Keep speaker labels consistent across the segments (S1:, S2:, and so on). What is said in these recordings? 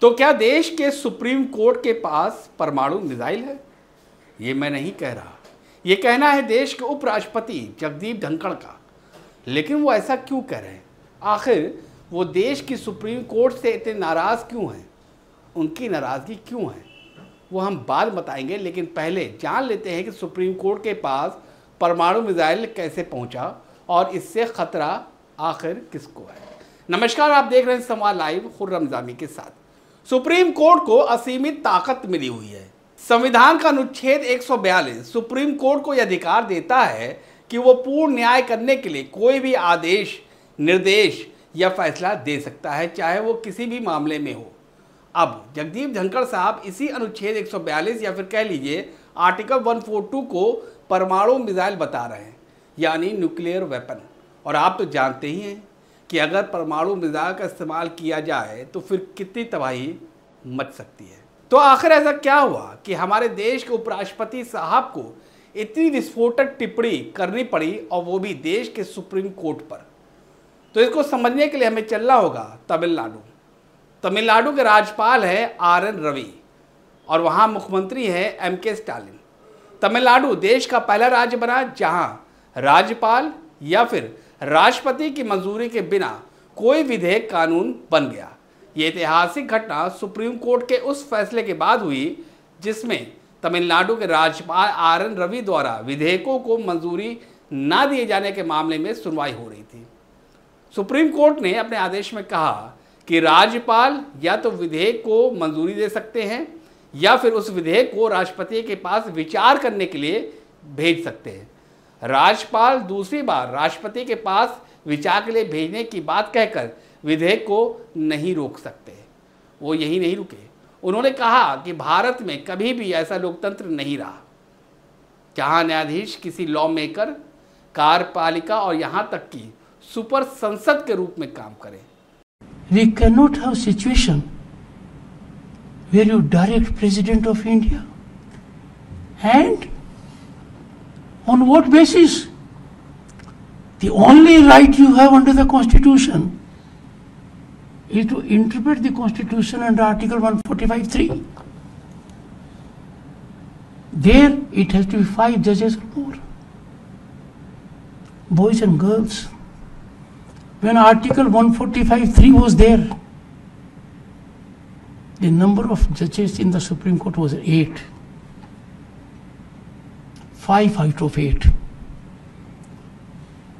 S1: तो क्या देश के सुप्रीम कोर्ट के पास परमाणु मिसाइल है? ये मैं नहीं कह रहा, ये कहना है देश के उपराष्ट्रपति जगदीप धनखड़ का। लेकिन वो ऐसा क्यों कह रहे हैं? आखिर वो देश की सुप्रीम कोर्ट से इतने नाराज़ क्यों हैं? उनकी नाराज़गी क्यों है वो हम बाद बताएंगे, लेकिन पहले जान लेते हैं कि सुप्रीम कोर्ट के पास परमाणु मिसाइल कैसे पहुंचा और इससे खतरा आखिर किसको है। नमस्कार, आप देख रहे हैं संवाद लाइव खुर्रम निजामी के साथ। सुप्रीम कोर्ट को असीमित ताकत मिली हुई है। संविधान का अनुच्छेद 142 सुप्रीम कोर्ट को यह अधिकार देता है कि वो पूर्ण न्याय करने के लिए कोई भी आदेश, निर्देश या फैसला दे सकता है, चाहे वो किसी भी मामले में हो। अब जगदीप धनखड़ साहब इसी अनुच्छेद 142 या फिर कह लीजिए आर्टिकल 142 को परमाणु मिसाइल बता रहे हैं, यानी न्यूक्लियर वेपन। और आप तो जानते ही हैं कि अगर परमाणु मिसाइल का इस्तेमाल किया जाए तो फिर कितनी तबाही मच सकती है। तो आखिर ऐसा क्या हुआ कि हमारे देश के उपराष्ट्रपति साहब को इतनी विस्फोटक टिप्पणी करनी पड़ी, और वो भी देश के सुप्रीम कोर्ट पर? तो इसको समझने के लिए हमें चलना होगा तमिलनाडु। तमिलनाडु के राज्यपाल है RN रवि और वहाँ मुख्यमंत्री है MK स्टालिन। तमिलनाडु देश का पहला राज्य बना जहाँ राज्यपाल या फिर राष्ट्रपति की मंजूरी के बिना कोई विधेयक कानून बन गया। ये ऐतिहासिक घटना सुप्रीम कोर्ट के उस फैसले के बाद हुई जिसमें तमिलनाडु के राज्यपाल RN रवि द्वारा विधेयकों को मंजूरी ना दिए जाने के मामले में सुनवाई हो रही थी। सुप्रीम कोर्ट ने अपने आदेश में कहा कि राज्यपाल या तो विधेयक को मंजूरी दे सकते हैं या फिर उस विधेयक को राष्ट्रपति के पास विचार करने के लिए भेज सकते हैं। राज्यपाल दूसरी बार राष्ट्रपति के पास विचार के लिए भेजने की बात कहकर विधेयक को नहीं रोक सकते। वो यही नहीं रुके, उन्होंने कहा कि भारत में कभी भी ऐसा लोकतंत्र नहीं रहा जहां न्यायाधीश किसी लॉ मेकर, कार्यपालिका और यहां तक कि सुपर संसद के रूप में काम करें।
S2: We cannot have situation where you direct President of India, and on what basis? The only right you have under the Constitution is to interpret the Constitution under Article 145(3). There it has to be 5 judges or more, boys and girls. When Article 145(3) was there, the number of judges in the Supreme Court was 8. 5 out of 8.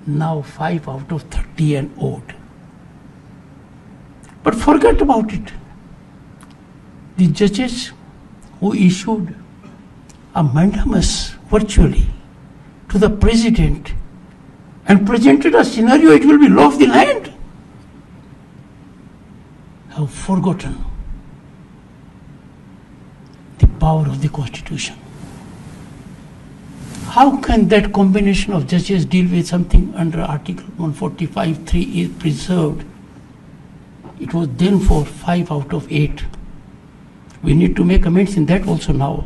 S2: Now 5 out of 30 and odd. But forget about it. The judges who issued a mandamus virtually to the President and presented a scenario it will be law of the land, have forgotten the power of the Constitution. How can that combination of judges deal with something under Article 145(3) is preserved? It was then for 5 out of 8. We need to make amends in that also now.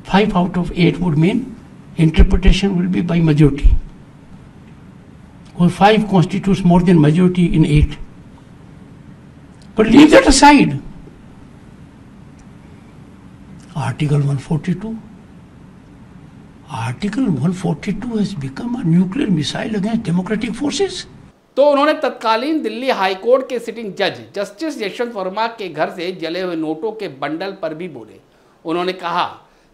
S2: 5 out of 8 would mean interpretation will be by majority. Or 5 constitutes more than majority in 8. But leave that aside. Article 142. Article 142 has become a nuclear missile against democratic forces.
S1: तो उन्होंने तत्कालीन Delhi high court के sitting जज justice Yashwant Verma के घर से जले हुए नोटों के बंडल पर भी बोले। उन्होंने कहा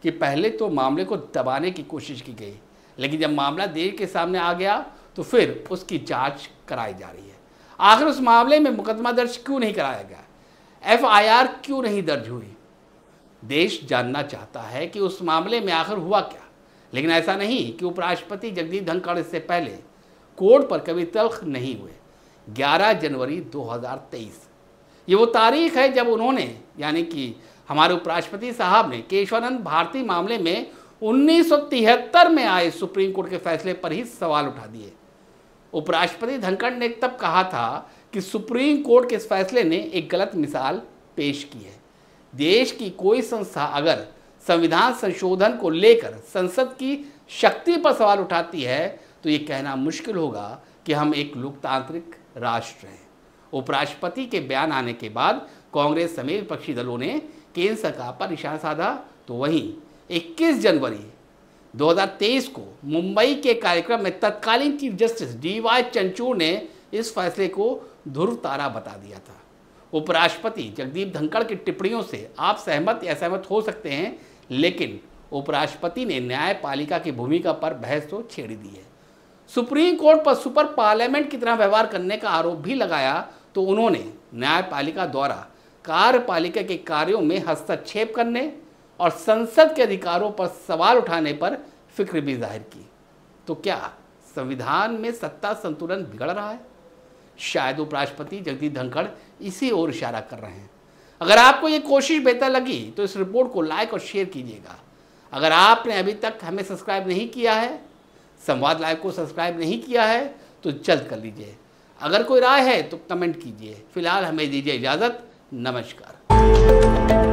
S1: कि पहले तो मामले को दबाने की कोशिश की गई, लेकिन जब मामला देश के सामने आ गया तो फिर उसकी जांच कराई जा रही है। आखिर उस मामले में मुकदमा दर्ज क्यों नहीं कराया गया? FIR क्यों नहीं दर्ज हुई? देश जानना चाहता है कि उस मामले में आखिर हुआ क्या। लेकिन ऐसा नहीं कि उपराष्ट्रपति जगदीप धनखड़ इससे पहले कोर्ट पर कभी तल्ख नहीं हुए। 11 जनवरी 2023 ये वो तारीख है जब उन्होंने, यानी कि हमारे उपराष्ट्रपति साहब ने केशवानंद भारती मामले में 1973 में आए सुप्रीम कोर्ट के फैसले पर ही सवाल उठा दिए। उपराष्ट्रपति धनखड़ ने तब कहा था कि सुप्रीम कोर्ट के इस फैसले ने एक गलत मिसाल पेश की है। देश की कोई संस्था अगर संविधान संशोधन को लेकर संसद की शक्ति पर सवाल उठाती है तो ये कहना मुश्किल होगा कि हम एक लोकतांत्रिक राष्ट्र हैं। उपराष्ट्रपति के बयान आने के बाद कांग्रेस समेत विपक्षी दलों ने केंद्र सरकार पर निशाना साधा, तो वहीं 21 जनवरी 2023 को मुंबई के कार्यक्रम में तत्कालीन चीफ जस्टिस DY चंद्रचूड़ ने इस फैसले को ध्रुव तारा बता दिया था। उपराष्ट्रपति जगदीप धनखड़ की टिप्पणियों से आप सहमत या असहमत हो सकते हैं, लेकिन उपराष्ट्रपति ने न्यायपालिका की भूमिका पर बहस तो छेड़ दी है। सुप्रीम कोर्ट पर सुपर पार्लियामेंट की तरह व्यवहार करने का आरोप भी लगाया, तो उन्होंने न्यायपालिका द्वारा कार्यपालिका के कार्यों में हस्तक्षेप करने और संसद के अधिकारों पर सवाल उठाने पर फिक्र भी जाहिर की। तो क्या संविधान में सत्ता संतुलन बिगड़ रहा है? शायद उपराष्ट्रपति जगदीप धनखड़ इसी ओर इशारा कर रहे हैं। अगर आपको ये कोशिश बेहतर लगी तो इस रिपोर्ट को लाइक और शेयर कीजिएगा। अगर आपने अभी तक हमें सब्सक्राइब नहीं किया है, संवाद लाइव को सब्सक्राइब नहीं किया है, तो जल्द कर लीजिए। अगर कोई राय है तो कमेंट कीजिए। फिलहाल हमें दीजिए इजाज़त। नमस्कार।